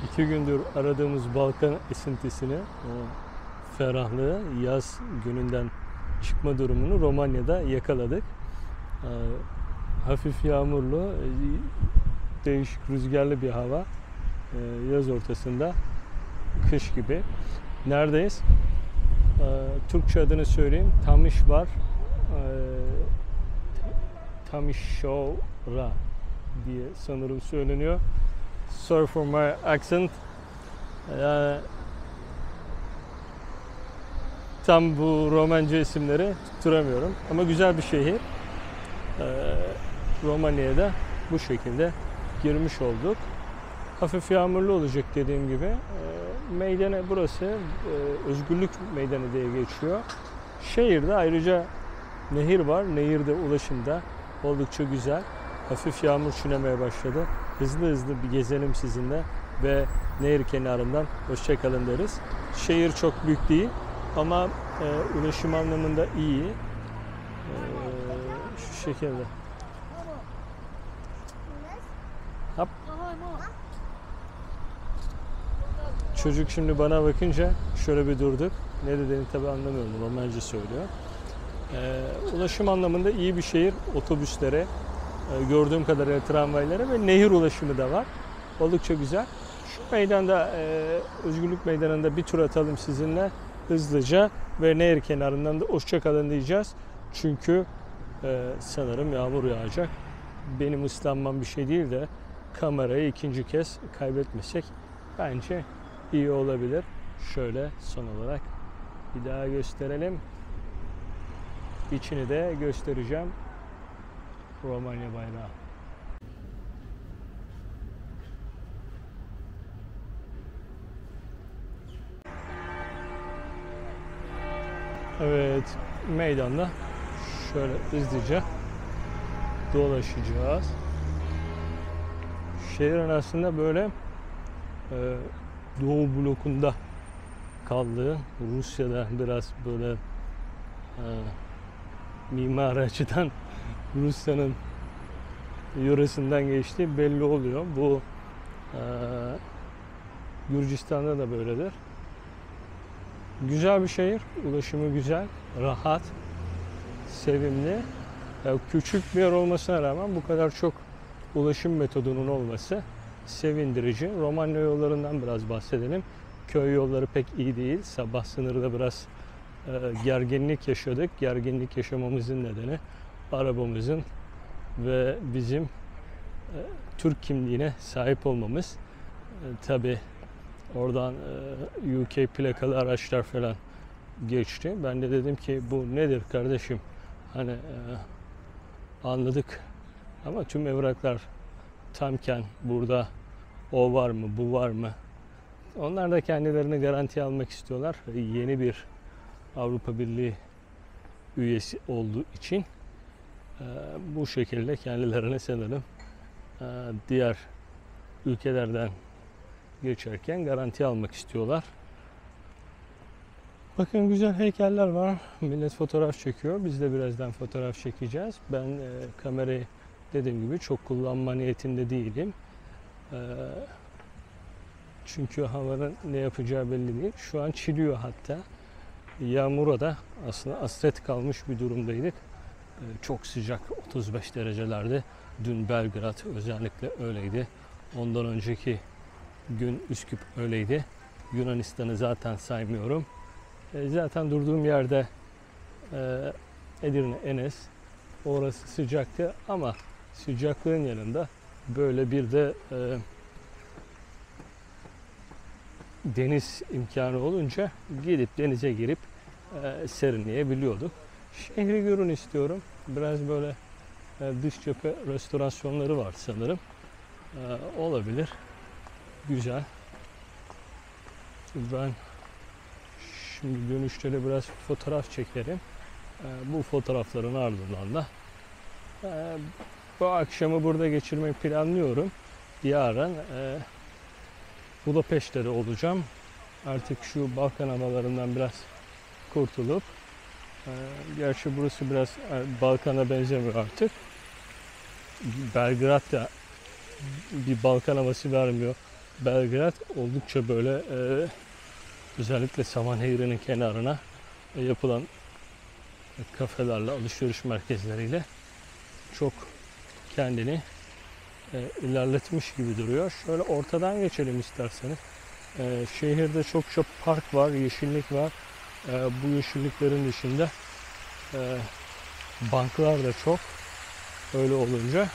2 gündür aradığımız Balkan esintisini, o ferahlığı, yaz gününden çıkma durumunu Romanya'da yakaladık. Hafif yağmurlu, değişik rüzgarlı bir hava. Yaz ortasında, kış gibi. Neredeyiz? Türkçe adını söyleyeyim. Tamişvar, Tamişora diye sanırım söyleniyor. Sorry for my accent. Tam bu Romanca isimleri tutturamıyorum. Ama güzel bir şehir. Romanya'ya da bu şekilde girmiş olduk. Hafif yağmurlu olacak dediğim gibi. Meydanı burası. Özgürlük Meydanı diye geçiyor. Şehirde ayrıca nehir var. Nehirde ulaşım da oldukça güzel. Hafif yağmur çilemeye başladı. Hızlı hızlı bir gezelim sizinle ve nehir kenarından hoşça kalın deriz. Şehir çok büyük değil ama ulaşım anlamında iyi. Şu şekilde. Hop. Çocuk şimdi bana bakınca şöyle bir durduk. Ne dediğini tabi anlamıyorum. Romanca söylüyor. Ulaşım anlamında iyi bir şehir. Otobüslere, gördüğüm kadarıyla tramvaylara ve nehir ulaşımı da var. Oldukça güzel. Şu meydanda, Özgürlük Meydanı'nda bir tur atalım sizinle hızlıca ve nehir kenarından da hoşça kalın diyeceğiz. Çünkü sanırım yağmur yağacak. Benim ıslanmam bir şey değil de kamerayı ikinci kez kaybetmesek bence iyi olabilir. Şöyle son olarak bir daha gösterelim. İçini de göstereceğim. Romanya bayrağı. Evet, meydanda şöyle hızlıca dolaşacağız. Şehrin aslında böyle Doğu blokunda kaldığı, Rusya'da biraz böyle mimari açıdan Rusya'nın yöresinden geçtiği belli oluyor. Bu Gürcistan'da da böyledir. Güzel bir şehir, ulaşımı güzel, rahat, sevimli. Küçük bir yer olmasına rağmen bu kadar çok ulaşım metodunun olması sevindirici. Romanya yollarından biraz bahsedelim. Köy yolları pek iyi değil. Sabah sınırda biraz gerginlik yaşadık. Gerginlik yaşamamızın nedeni arabamızın ve bizim Türk kimliğine sahip olmamız. Tabi oradan UK plakalı araçlar falan geçti. Ben de dedim ki bu nedir kardeşim? Hani anladık ama tüm evraklar tamken burada o var mı, bu var mı? Onlar da kendilerini garantiye almak istiyorlar. Yeni bir Avrupa Birliği üyesi olduğu için bu şekilde kendilerine sanırım diğer ülkelerden geçerken garanti almak istiyorlar. Bakın güzel heykeller var. Millet fotoğraf çekiyor. Biz de birazdan fotoğraf çekeceğiz. Ben kamerayı dediğim gibi çok kullanma niyetinde değilim. Çünkü havanın ne yapacağı belli değil. Şu an çiliyor hatta. Yağmura da aslında hasret kalmış bir durumdaydık. Çok sıcak 35 derecelerde. Dün Belgrad özellikle öyleydi. Ondan önceki gün Üsküp öyleydi. Yunanistan'ı zaten saymıyorum. Zaten durduğum yerde Edirne, Enes. Orası sıcaktı ama sıcaklığın yanında böyle bir de deniz imkanı olunca gidip denize girip serinleyebiliyorduk. Şehri görün istiyorum. Biraz böyle dış cephe restorasyonları var sanırım. Olabilir. Güzel. Ben şimdi dönüşte de biraz fotoğraf çekerim. Bu fotoğrafların ardından da bu akşamı burada geçirmeyi planlıyorum. Yarın Budapeşte'de olacağım. Artık şu Balkan havalarından biraz kurtulup gerçi burası biraz Balkan'a benzemiyor artık. Belgrad da bir Balkan havası vermiyor. Belgrad oldukça böyle özellikle Saman Nehri'nin kenarına yapılan kafelerle, alışveriş merkezleriyle çok kendini ilerletmiş gibi duruyor. Şöyle ortadan geçelim isterseniz. Şehirde çokça park var, yeşillik var. Bu yeşilliklerin dışında banklar da çok. Öyle olunca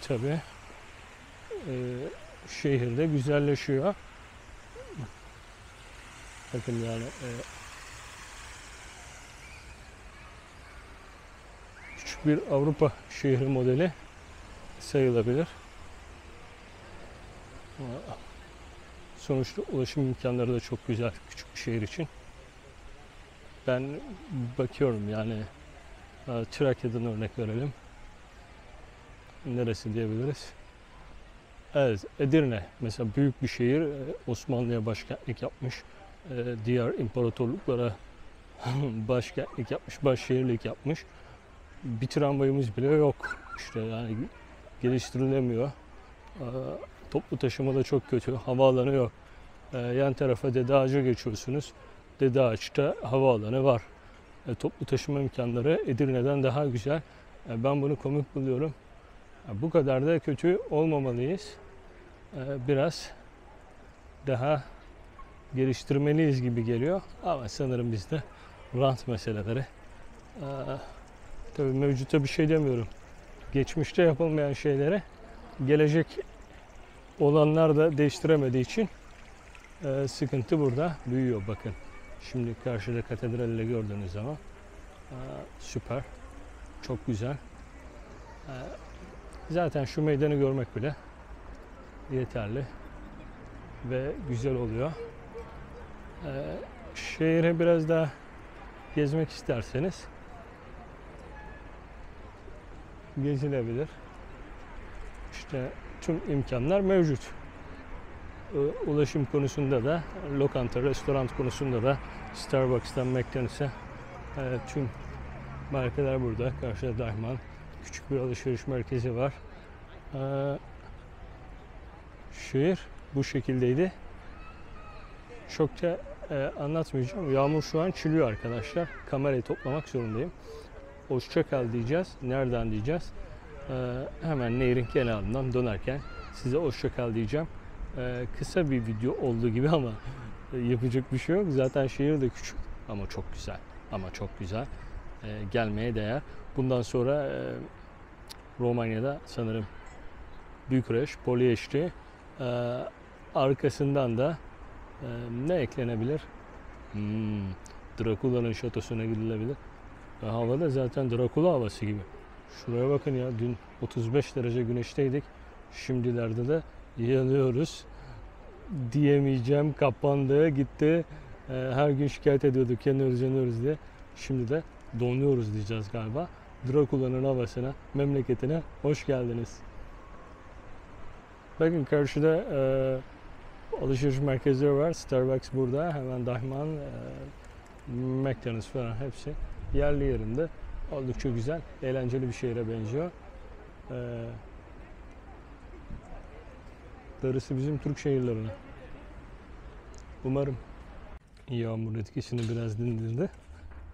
tabii şehirde güzelleşiyor. Bakın yani küçük bir Avrupa şehri modeli sayılabilir. Sonuçta ulaşım imkanları da çok güzel küçük bir şehir için. Ben bakıyorum yani Trakya'dan örnek verelim. Neresi diyebiliriz? Evet, Edirne mesela büyük bir şehir, Osmanlı'ya başkentlik yapmış, diğer imparatorluklara başkentlik yapmış, başşehirlik yapmış. Bir tramvayımız bile yok. İşte yani geliştirilemiyor. Toplu taşıma da çok kötü, havaalanı yok. Yan tarafa Dede Ağaç'a geçiyorsunuz. Dede Ağaç'ta havaalanı var. Toplu taşıma imkanları Edirne'den daha güzel. Ben bunu komik buluyorum. Bu kadar da kötü olmamalıyız. Biraz daha geliştirmeliyiz gibi geliyor. Ama sanırım bizde rant meseleleri. Tabii mevcutta bir şey demiyorum. Geçmişte yapılmayan şeyleri gelecek olanlar da değiştiremediği için sıkıntı burada büyüyor. Bakın şimdi karşıda katedralle gördüğünüz zaman süper, çok güzel. Zaten şu meydanı görmek bile yeterli ve güzel oluyor. Şehre biraz daha gezmek isterseniz gezilebilir. İşte tüm imkanlar mevcut. Ulaşım konusunda da, lokanta, restoran konusunda da Starbucks'tan McDonald's'a tüm markalar burada. Karşıda Deichmann, küçük bir alışveriş merkezi var. Şehir bu şekildeydi. Çok da anlatmayacağım. Yağmur şu an çiliyor arkadaşlar. Kamerayı toplamak zorundayım. Hoşça kal diyeceğiz. Nereden diyeceğiz? Hemen nehrin kenarından dönerken size hoşça kal diyeceğim. Kısa bir video olduğu gibi ama yapacak bir şey yok. Zaten şehir de küçük ama çok güzel. Ama çok güzel. Gelmeye değer. Bundan sonra Romanya'da sanırım Bükreş, Ploiești, arkasından da ne eklenebilir? Drakula'nın şatosuna gidilebilir. Havada zaten Drakula havası gibi. Şuraya bakın ya, dün 35 derece güneşteydik. Şimdilerde de yanıyoruz. Diyemeyeceğim, kapandı, gitti. Her gün şikayet ediyorduk yanıyoruz diye. Şimdi de donuyoruz diyeceğiz galiba. Drakula'nın havasına, memleketine hoş geldiniz. Bakın karşıda alışveriş merkezleri var. Starbucks burada. Hemen Deichmann, McDonald's falan hepsi yerli yerinde. Oldukça güzel, eğlenceli bir şehre benziyor. Darısı bizim Türk şehirlerine. Umarım yağmur etkisini biraz dindirdi.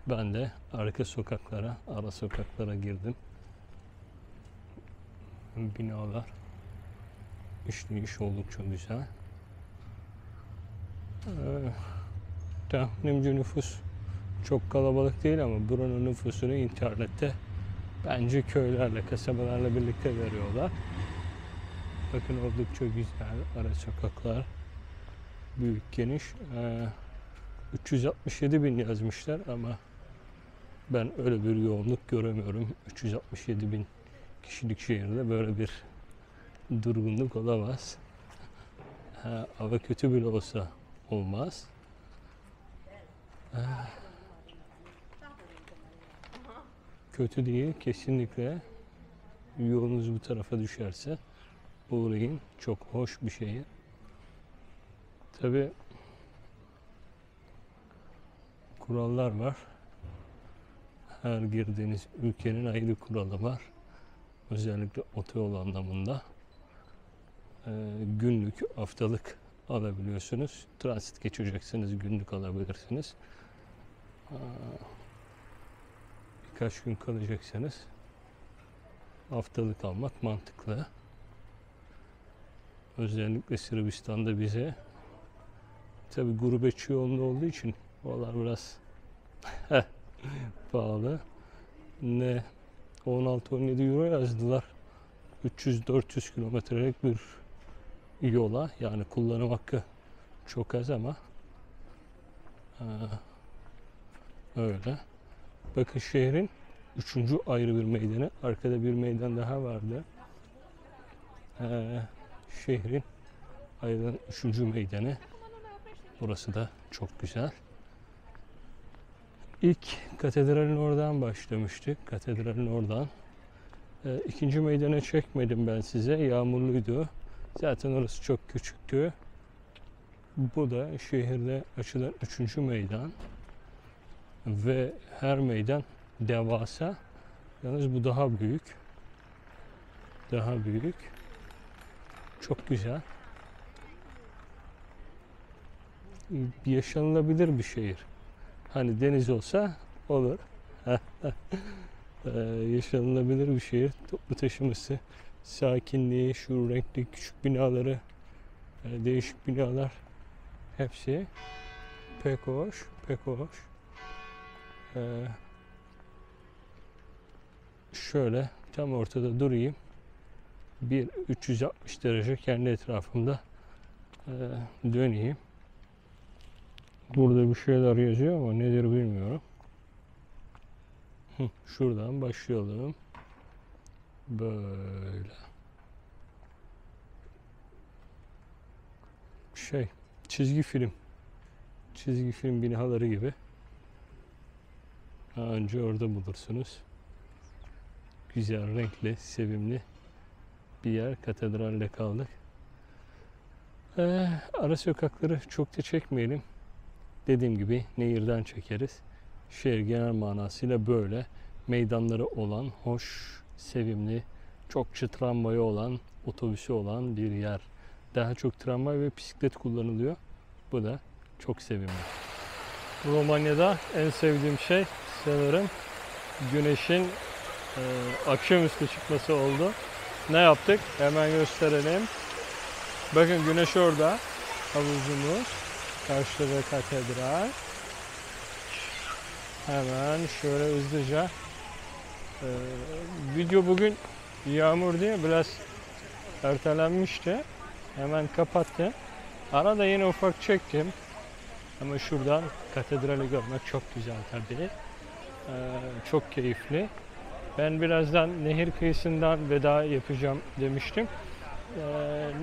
Ben de arka sokaklara, ara sokaklara girdim. Binalar, işleyiş oldukça güzel. Tahminimce nüfus çok kalabalık değil ama buranın nüfusunu internette bence köylerle, kasabalarla birlikte veriyorlar. Bakın oldukça güzel ara sokaklar, büyük, geniş. 367 bin yazmışlar ama ben öyle bir yoğunluk göremiyorum. 367 bin kişilik şehirde böyle bir durgunluk olamaz. Hava kötü bile olsa olmaz. Kötü değil, kesinlikle. Yolunuz bu tarafa düşerse uğrayın. Çok hoş bir şehir. Tabii kurallar var. Her girdiğiniz ülkenin ayrı kuralı var. Özellikle otoyol anlamında. günlük, haftalık alabiliyorsunuz. Transit geçeceksiniz, günlük alabilirsiniz. Birkaç gün kalacaksanız haftalık almak mantıklı. Özellikle Sırbistan'da bize tabi gurbetçi yoğunluğu olduğu için oralar biraz pahalı. Ne 16-17 euro yazdılar. 300-400 kilometrelik bir yola, yani kullanım hakkı çok az ama öyle. Bakın şehrin 3. ayrı bir meydanı. Arkada bir meydan daha vardı. Şehrin ayrılan 3. meydanı. Burası da çok güzel. İlk katedralin oradan başlamıştık. Katedralin oradan. İkinci meydana çekmedim ben size. Yağmurluydu. Zaten orası çok küçüktü. Bu da şehirde açılan 3. meydan. Ve her meydan devasa. Yalnız bu daha büyük. Daha büyük. Çok güzel. Yaşanılabilir bir şehir. Hani deniz olsa olur. Yaşanılabilir bir şehir. Toplu taşıması, sakinliği, şu renkli küçük binaları, değişik binalar, hepsi pek hoş, pek hoş. Şöyle tam ortada durayım. Bir 360 derece kendi etrafımda döneyim. Burada bir şeyler yazıyor ama nedir bilmiyorum. Şuradan başlayalım. Böyle. Çizgi film. Çizgi film binaları gibi. Daha önce orada bulursunuz. Güzel, renkli, sevimli bir yer. Katedralde kaldık. Ara sokakları çok da çekmeyelim. Dediğim gibi nehirden çekeriz. Şehir genel manasıyla böyle. Meydanları olan, hoş, sevimli, çokça tramvayı olan, otobüsü olan bir yer. Daha çok tramvay ve bisiklet kullanılıyor. Bu da çok sevimli. Romanya'da en sevdiğim şey sanırım güneşin akşamüstü çıkması oldu. Ne yaptık? Hemen gösterelim. Bakın güneş orada. Havuzumuz. Karşıda katedral. Hemen şöyle hızlıca. Video bugün yağmur diye biraz ertelenmişti. Hemen kapattım. Arada yine ufak çektim. Ama şuradan katedrali görmek çok güzel tabii. Çok keyifli. Ben birazdan nehir kıyısından veda yapacağım demiştim.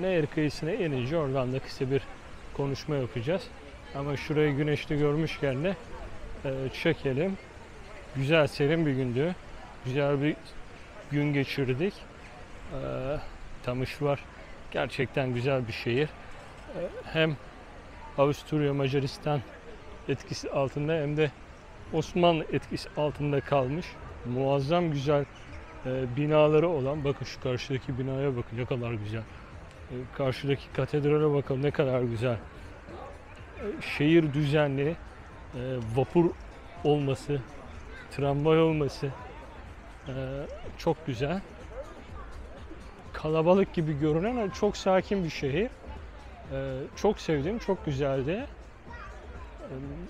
Nehir kıyısına inince oradan da kısa bir konuşma yapacağız. Ama şurayı güneşli görmüşken de çekelim. Güzel, serin bir gündü. Güzel bir gün geçirdik. Tamış var. Gerçekten güzel bir şehir. Hem Avusturya Macaristan etkisi altında hem de Osmanlı etkisi altında kalmış. Muazzam güzel binaları olan, bakın şu karşıdaki binaya bakın ne kadar güzel. Karşıdaki katedrale bakalım ne kadar güzel. Şehir düzenli, vapur olması, tramvay olması çok güzel. Kalabalık gibi görünen ama çok sakin bir şehir. Çok sevdim, çok güzeldi.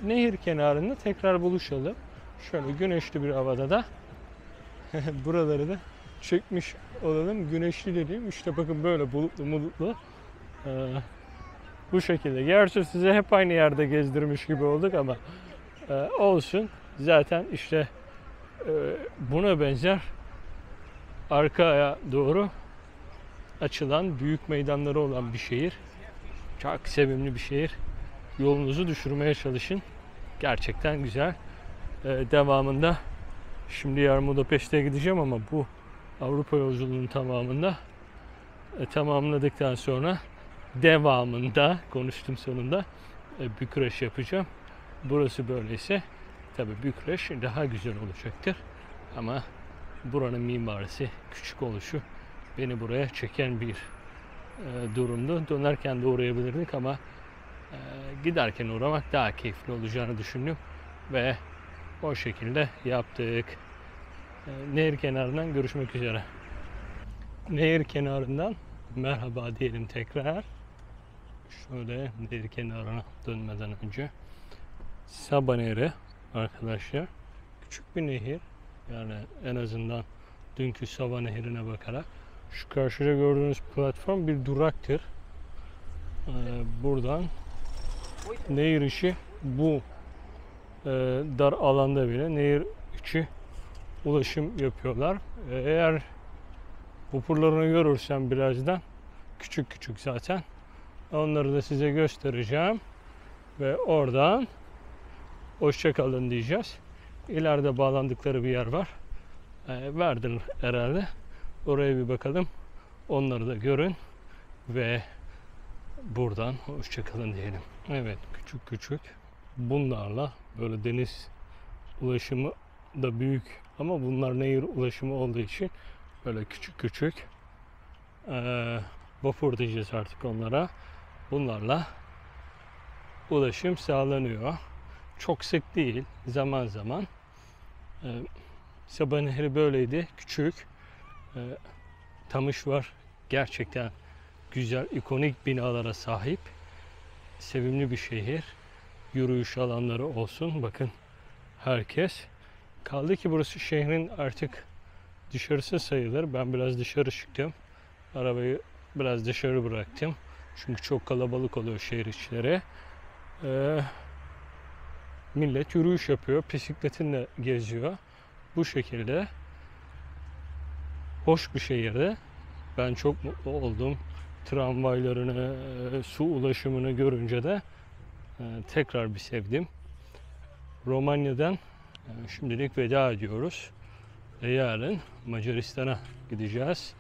Nehir kenarında tekrar buluşalım. Şöyle güneşli bir havada da buraları da çekmiş olalım. Güneşli dediğim işte bakın böyle bulutlu. Bu şekilde. Gerçi size hep aynı yerde gezdirmiş gibi olduk ama olsun. Zaten işte buna benzer arkaya doğru açılan büyük meydanları olan bir şehir. Çok sevimli bir şehir. Yolunuzu düşürmeye çalışın. Gerçekten güzel. Devamında şimdi yarın Budapeşte'ye gideceğim ama bu Avrupa yolculuğunun tamamında tamamladıktan sonra devamında konuştum sonunda Bükreş yapacağım. Burası böyleyse tabii Bükreş daha güzel olacaktır. Ama buranın mimarisi, küçük oluşu beni buraya çeken bir durumdu. Dönerken de uğrayabilirdik ama giderken uğramak daha keyifli olacağını düşündüm ve o şekilde yaptık. Nehir kenarından görüşmek üzere. Nehir kenarından merhaba diyelim tekrar. Şöyle nehir kenarına dönmeden önce. Saba Nehri arkadaşlar. Küçük bir nehir. Yani en azından dünkü Saba Nehri'ne bakarak. Şu karşıda gördüğünüz platform bir duraktır. Buradan nehir içi bu dar alanda bile nehir içi ulaşım yapıyorlar. Eğer vapurlarını görürsem birazdan, küçük küçük zaten, onları da size göstereceğim ve oradan hoşça kalın diyeceğiz. İleride bağlandıkları bir yer var. Vardır herhalde. Oraya bir bakalım. Onları da görün ve buradan hoşça kalın diyelim. Evet, küçük küçük bunlarla böyle deniz ulaşımı da büyük ama bunlar nehir ulaşımı olduğu için böyle küçük küçük vapur diyeceğiz artık onlara. Bunlarla ulaşım sağlanıyor. Çok sık değil, zaman zaman. Saba Nehri böyleydi, küçük. Tamış var, gerçekten güzel, ikonik binalara sahip. Sevimli bir şehir. Yürüyüş alanları olsun. Bakın herkes. Kaldı ki burası şehrin artık dışarısı sayılır. Ben biraz dışarı çıktım. Arabayı biraz dışarı bıraktım. Çünkü çok kalabalık oluyor şehir içleri. Millet yürüyüş yapıyor. Bisikletinle geziyor. Bu şekilde hoş bir şehirde. Ben çok mutlu oldum. Tramvaylarını, su ulaşımını görünce de tekrar bir sevdim. Romanya'dan şimdilik veda ediyoruz. Yarın Macaristan'a gideceğiz.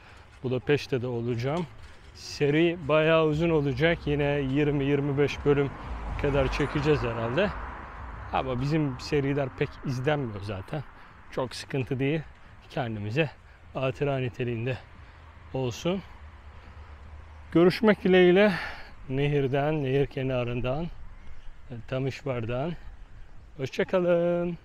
Budapeşte'de olacağım. Seri bayağı uzun olacak. Yine 20-25 bölüm kadar çekeceğiz herhalde. Ama bizim seriler pek izlenmiyor zaten. Çok sıkıntı değil. Kendimize hatıra niteliğinde olsun. Görüşmek dileğiyle nehirden, nehir kenarından, Tamışvar'dan. Hoşça kalın.